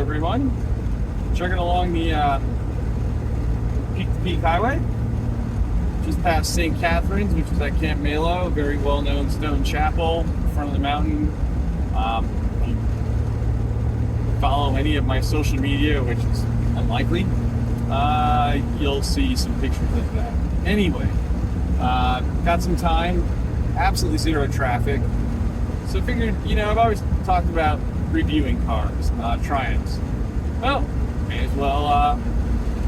everyone. Chugging along the peak-to-peak highway, just past St. Catharines, which is at Camp Malo, a very well-known stone chapel in front of the mountain. If you follow any of my social media, which is unlikely, you'll see some pictures of that. Anyway, got some time, absolutely zero traffic, so figured, I've always talked about reviewing cars, Triumphs. Well, may as well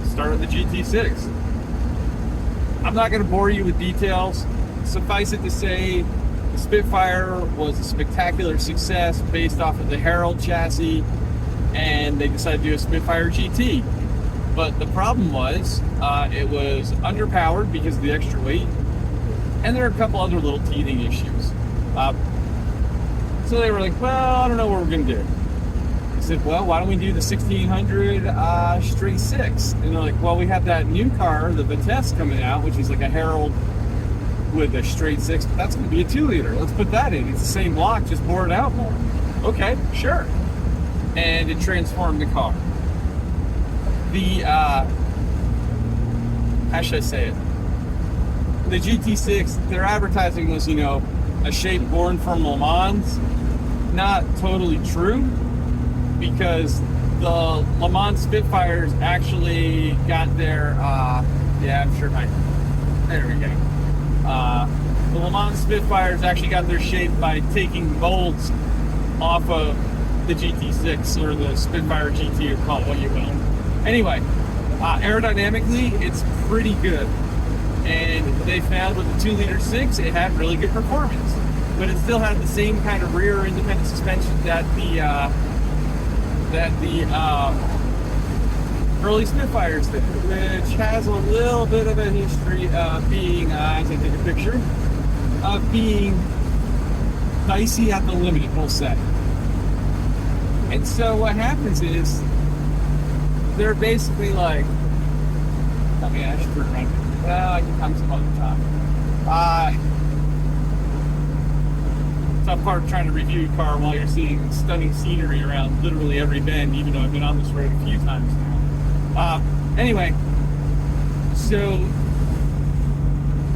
start with the GT6. I'm not going to bore you with details. Suffice it to say, the Spitfire was a spectacular success based off of the Herald chassis, and they decided to do a Spitfire GT. But the problem was, it was underpowered because of the extra weight, and there are a couple other little teething issues. So they were like, well, I don't know what we're going to do. I said, well, why don't we do the 1600 straight six? And they're like, well, we have that new car, the Vitesse, coming out, which is like a Herald with a straight six, but that's going to be a 2-liter. Let's put that in. It's the same block, just bore it out more. Okay, sure. And it transformed the car. The, how should I say it? The GT6, their advertising was, a shape born from Le Mans. Not totally true, because the Le Mans Spitfires actually got their, there we go. The Le Mans Spitfires actually got their shape by taking molds off of the GT6, or the Spitfire GT, or call it what you will. Anyway, aerodynamically, it's pretty good. And they found with the 2-liter 6, it had really good performance. But it still had the same kind of rear independent suspension that the early Spitfires did, which has a little bit of a history of being, as I take a picture, of being dicey at the limit, we'll say. And so what happens is, they're basically like, I should turn around. Well, I can come some other time. Tough part trying to review a car while you're seeing stunning scenery around literally every bend, even though I've been on this road a few times now. Anyway, so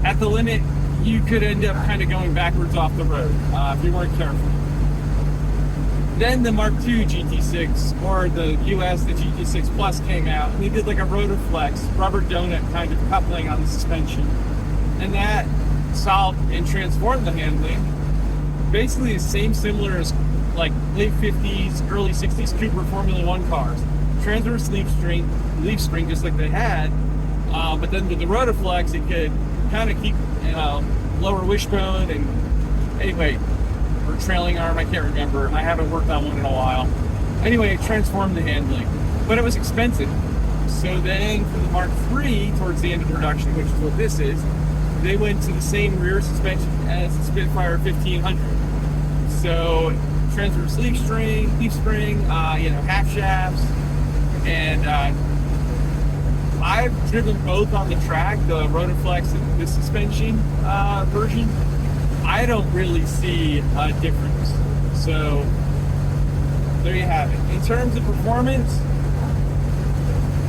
at the limit, you could end up kind of going backwards off the road if you weren't careful. Then the Mark II GT6, or the US, the GT6 Plus came out, and they did like a Rotoflex, rubber donut kind of coupling on the suspension. And that solved and transformed the handling. Basically the same, similar as like late 50s, early 60s Cooper Formula One cars. Transverse leaf spring just like they had, but then with the Rotoflex, it could kind of keep lower wishbone, and anyway, or trailing arm, I can't remember. I haven't worked on one in a while. Anyway, it transformed the handling, but it was expensive. So then for the Mark III, towards the end of production, which is what this is, they went to the same rear suspension as the Spitfire 1500. So transverse leaf spring, half shafts, and I've driven both on the track, the Rotoflex and the suspension version. I don't really see a difference. So there you have it. In terms of performance,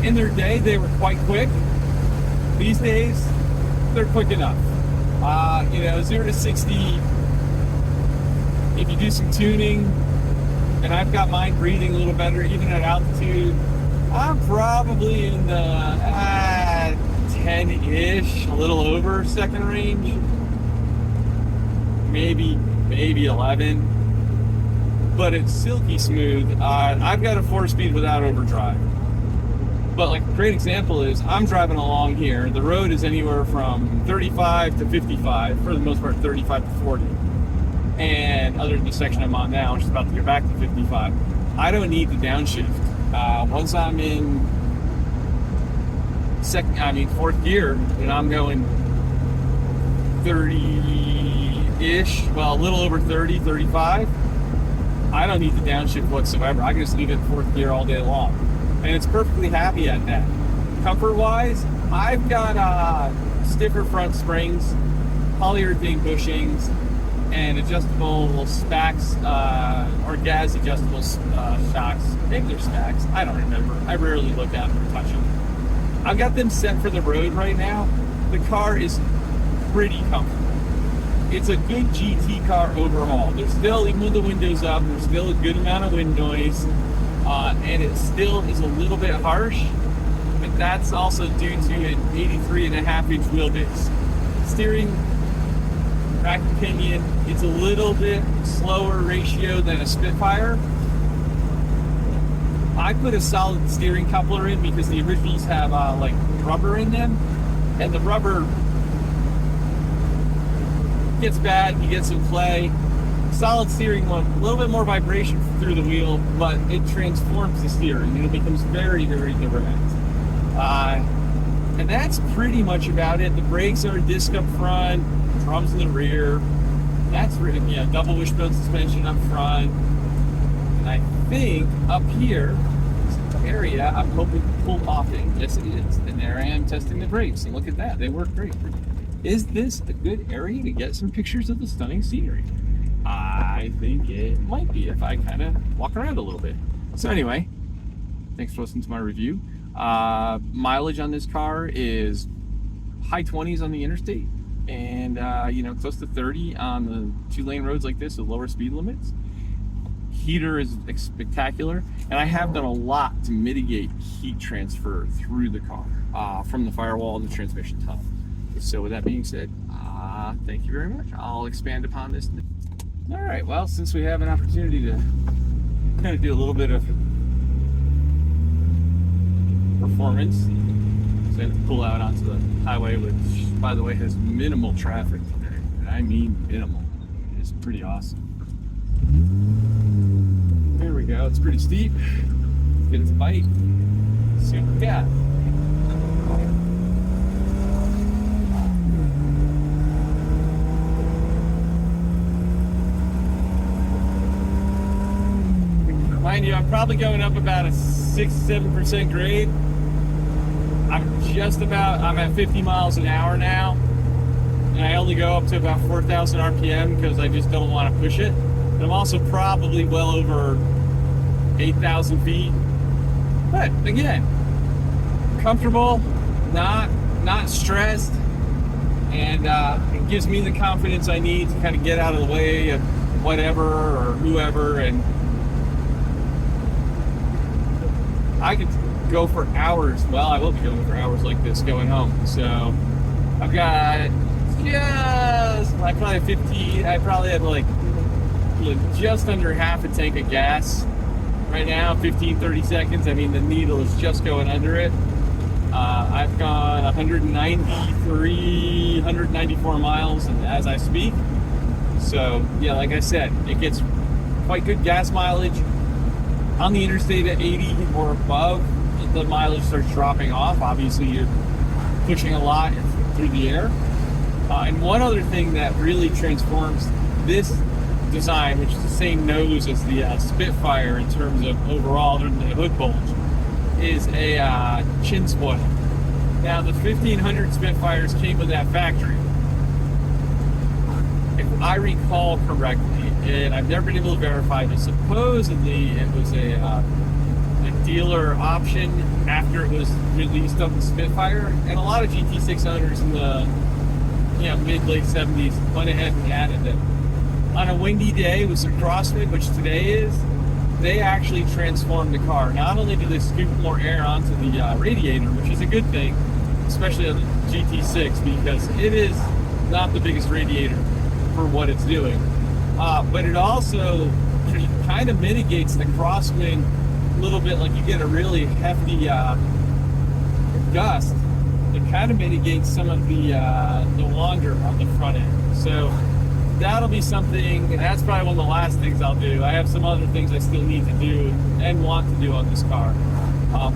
in their day they were quite quick. These days, they're quick enough. 0 to 60, if you do some tuning, and I've got mine breathing a little better even at altitude, I'm probably in the 10-ish, a little over second range. Maybe 11, but it's silky smooth. I've got a 4-speed without overdrive. But like a great example is, I'm driving along here. The road is anywhere from 35 to 55, for the most part 35 to 40. And other than the section I'm on now, which is about to go back to 55, I don't need the downshift. Once I'm in fourth gear, and I'm going 30-ish, well, a little over 30, 35, I don't need the downshift whatsoever. I can just leave it in fourth gear all day long. And it's perfectly happy at that. Comfort-wise, I've got stiffer front springs, polyurethane bushings, and adjustable Spacks or gas adjustable shocks. Maybe they're Spacks. I don't remember. I rarely look at them or touch them. I've got them set for the road right now. The car is pretty comfortable. It's a good GT car overall. There's still, even with the windows up, there's still a good amount of wind noise, and it still is a little bit harsh, but that's also due to an 83.5-inch wheelbase. Steering, rack pinion, it's a little bit slower ratio than a Spitfire. I put a solid steering coupler in because the originals have like rubber in them, and the rubber gets bad, you get some play. Solid steering one, a little bit more vibration through the wheel, but it transforms the steering and it becomes very, very direct. And that's pretty much about it. The brakes are disc up front, drums in the rear. That's really, yeah, double wishbone suspension up front. And I think up here, this area, I'm hoping to pull off in. Yes, it is. And there I am testing the brakes. And look at that, they work great. Is this a good area to get some pictures of the stunning scenery? I think it might be if I kind of walk around a little bit. So anyway, thanks for listening to my review. Mileage on this car is high 20s on the interstate, and you know, close to 30 on the 2-lane roads like this with lower speed limits. Heater is spectacular, and I have done a lot to mitigate heat transfer through the car, from the firewall to the transmission tunnel. So with that being said, thank you very much. I'll expand upon this. All right, well, since we have an opportunity to kind of do a little bit of performance, so I have to pull out onto the highway, which, by the way, has minimal traffic today. And I mean minimal. It's pretty awesome. There we go. It's pretty steep. Let's get its bite. See what we got. Mind you, I'm probably going up about a 6-7% grade. I'm at 50 miles an hour now, and I only go up to about 4,000 RPM because I just don't want to push it. And I'm also probably well over 8,000 feet. But again, comfortable, not stressed, and it gives me the confidence I need to kind of get out of the way of whatever or whoever, and I could go for hours. Well, I will be going for hours like this going home. So I've got I probably have like just under half a tank of gas right now, 15-30 seconds. I mean, the needle is just going under it. I've gone 194 miles as I speak. So yeah, like I said, it gets quite good gas mileage. On the interstate at 80 or above, the mileage starts dropping off. Obviously, you're pushing a lot through the air. And one other thing that really transforms this design, which is the same nose as the Spitfire in terms of overall, other than the hood bulge, is a chin spoiler. Now, the 1500 Spitfires came with that factory. If I recall correctly, and I've never been able to verify this, supposedly it was a dealer option after it was released on the Spitfire, and a lot of GT6 owners in the mid-late 70s went ahead and added it. On a windy day with some crosswind, which today is, they actually transformed the car. Not only do they scoop more air onto the radiator, which is a good thing, especially on the GT6, because it is not the biggest radiator for what it's doing. But it also kind of mitigates the crosswind a little bit. Like you get a really hefty gust, it kind of mitigates some of the wander on the front end. So that'll be something, and that's probably one of the last things I'll do. I have some other things I still need to do and want to do on this car.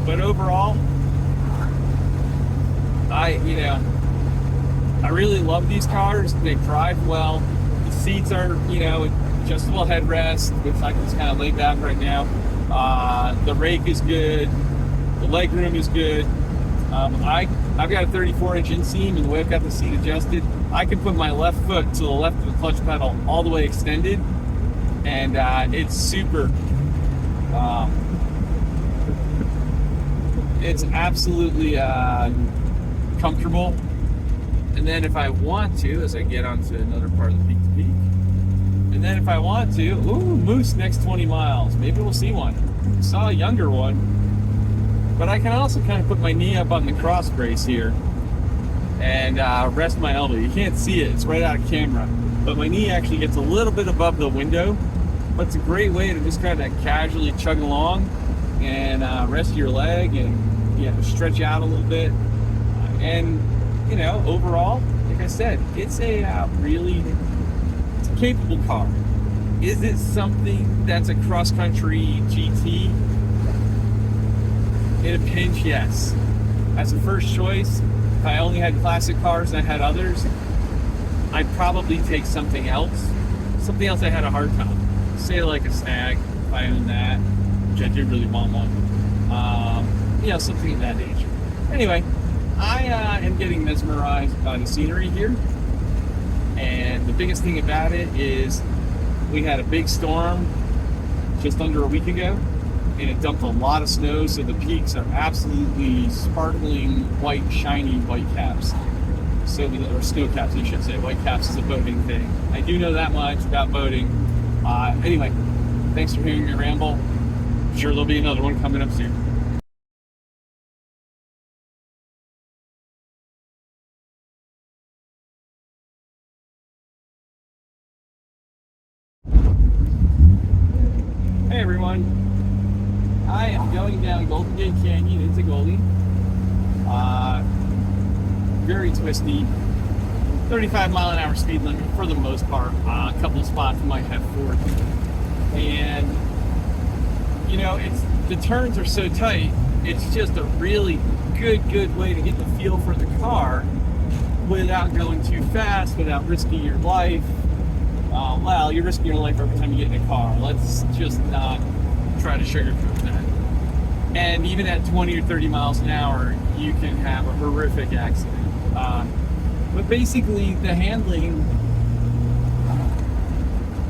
But overall, I really love these cars. They drive well. The seats are, adjustable headrest, which I can just kind of lay back right now. The rake is good. The legroom is good. I've got a 34-inch inseam, and the way I've got the seat adjusted, I can put my left foot to the left of the clutch pedal all the way extended, and it's super. It's absolutely comfortable. And then if I want to, as I get onto another part of the peak to peak, and then if I want to, moose next 20 miles. Maybe we'll see one. Saw a younger one. But I can also kind of put my knee up on the cross brace here and rest my elbow. You can't see it, it's right out of camera. But my knee actually gets a little bit above the window. But it's a great way to just kind of casually chug along and rest your leg and stretch out a little bit. And overall, like I said, it's a it's a capable car. Is it something that's a cross-country GT? In a pinch, yes. As a first choice, if I only had classic cars and I had others, I'd probably take something else. Something else I had a hard time. Say like a Stag, if I own that, which I do really want one. Something of that nature. Anyway, I am getting mesmerized by the scenery here. And the biggest thing about it is we had a big storm just under a week ago, and it dumped a lot of snow, so the peaks are absolutely sparkling white, shiny white caps. Or snow caps, I should say. White caps is a boating thing. I do know that much about boating. Anyway, thanks for hearing me ramble. I'm sure there'll be another one coming up soon. Hey everyone, I am going down Golden Gate Canyon into Goldie. Very twisty, 35-mile-an-hour speed limit for the most part. A couple of spots might have 40. And the turns are so tight. It's just a really good way to get the feel for the car without going too fast, without risking your life. Well, you're risking your life every time you get in a car. Let's just not try to sugarcoat that. And even at 20 or 30 miles an hour, you can have a horrific accident. But basically, the handling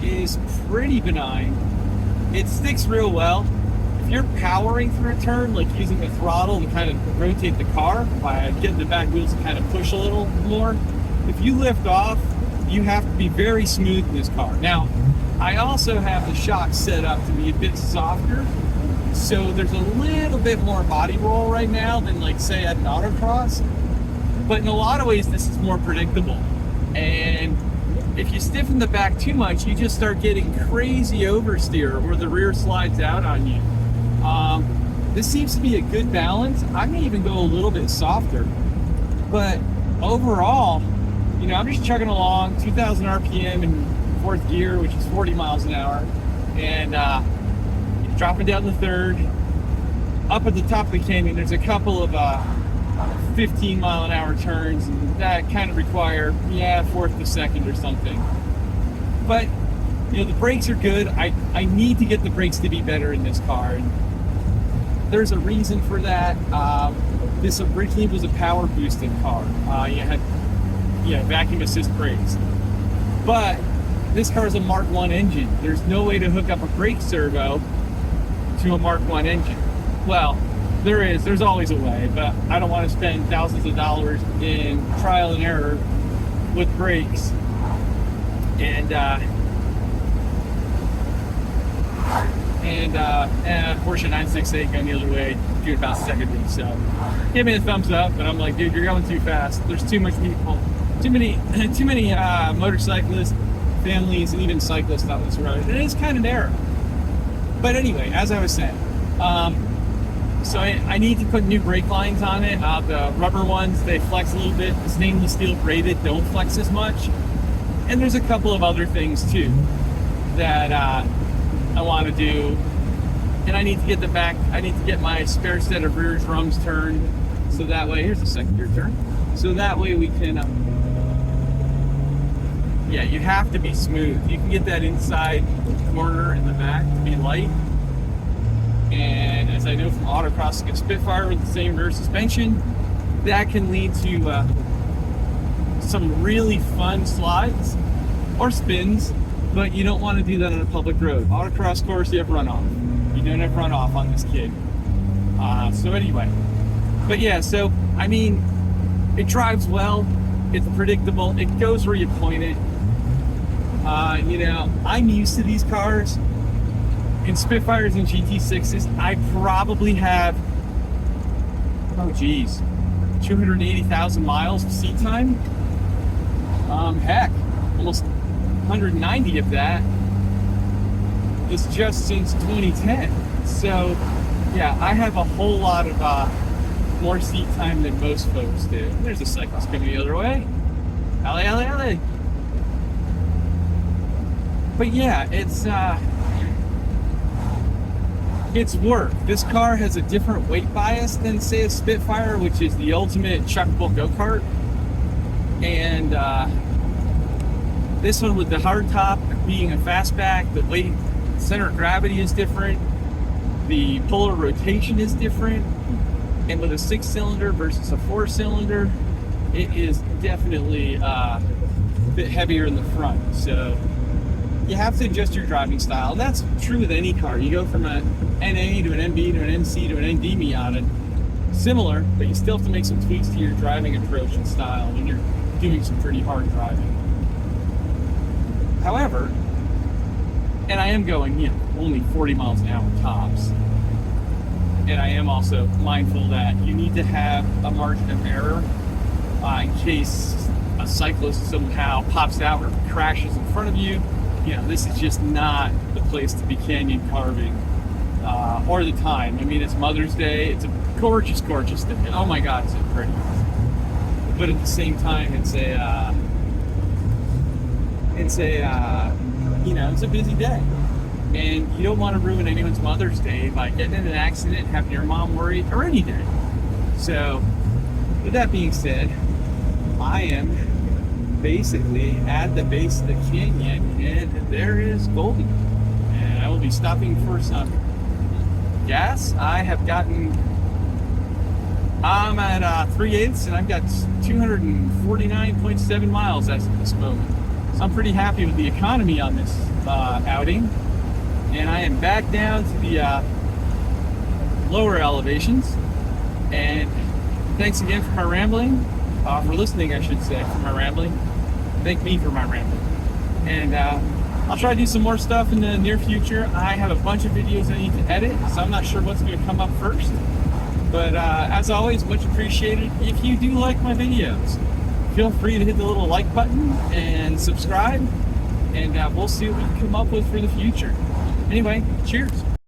is pretty benign. It sticks real well. If you're powering through a turn, like using the throttle to kind of rotate the car by getting the back wheels to kind of push a little more, if you lift off, you have to be very smooth in this car. Now, I also have the shocks set up to be a bit softer, so there's a little bit more body roll right now than, like, say, at an autocross. But in a lot of ways, this is more predictable. And if you stiffen the back too much, you just start getting crazy oversteer where the rear slides out on you. This seems to be a good balance. I may even go a little bit softer. But overall, I'm just chugging along, 2,000 RPM in fourth gear, which is 40 miles an hour, and dropping down the third. Up at the top of the canyon, there's a couple of 15-mile-an-hour turns, and that kind of require, fourth to second or something. But, the brakes are good. I need to get the brakes to be better in this car. And there's a reason for that. This originally was a power-boosted car. You had vacuum assist brakes. But this car is a Mark I engine. There's no way to hook up a brake servo to a Mark I engine. Well, there's always a way, but I don't want to spend thousands of dollars in trial and error with brakes. And Porsche 968 going the other way, doing about second me. So give me a thumbs up, but I'm like, dude, you're going too fast. There's too much people, too many motorcyclists, families, and even cyclists on this road. It is kind of narrow. But anyway, as I was saying, so I need to put new brake lines on it. The rubber ones, they flex a little bit. The stainless steel braided don't flex as much. And there's a couple of other things too that I want to do. And I need to get the back, I need to get my spare set of rear drums turned. So that way, here's the second gear turn. So that way we can, you have to be smooth. You can get that inside corner in the back to be light. And as I know from autocrossing a Spitfire with the same rear suspension, that can lead to some really fun slides or spins, but you don't want to do that on a public road. Autocross course, you have runoff. You don't have runoff on this kid. So anyway, but yeah, so I mean, it drives well, it's predictable, it goes where you point it. You know, I'm used to these cars. In Spitfires and GT6s, I probably have, oh geez, 280,000 miles of seat time. Heck, almost 190 of that is just since 2010. So yeah, I have a whole lot of more seat time than most folks do. There's a cyclist coming the other way. Alley, alley, alley. But yeah, it's work. This car has a different weight bias than, say, a Spitfire, which is the ultimate chuckable go-kart. And this one with the hardtop being a fastback, the weight center of gravity is different. The polar rotation is different. And with a 6-cylinder versus a 4-cylinder, it is definitely a bit heavier in the front. So you have to adjust your driving style. And that's true with any car. You go from an NA to an MB to an NC to an ND Miata. Similar, but you still have to make some tweaks to your driving approach and style when you're doing some pretty hard driving. However, and I am going, you know, only 40 miles an hour tops. And I am also mindful that you need to have a margin of error in case a cyclist somehow pops out or crashes in front of you. You know, this is just not the place to be canyon carving or the time. I mean, it's Mother's Day. It's a gorgeous, gorgeous day. Oh my God, is it pretty. But at the same time, it's a you know, it's a busy day. And you don't want to ruin anyone's Mother's Day by getting in an accident and having your mom worried, or any day. So, with that being said, I am basically at the base of the canyon, and there is Goldie. And I will be stopping for some gas. I'm at 3/8, and I've got 249.7 miles as of this moment. So I'm pretty happy with the economy on this outing. And I am back down to the lower elevations. And thanks again for my rambling. For listening, I should say, for my rambling. Thank me for my rambling. And I'll try to do some more stuff in the near future. I have a bunch of videos I need to edit, so I'm not sure what's going to come up first. But as always, much appreciated. If you do like my videos, feel free to hit the little like button and subscribe. And we'll see what we can come up with for the future. Anyway, cheers.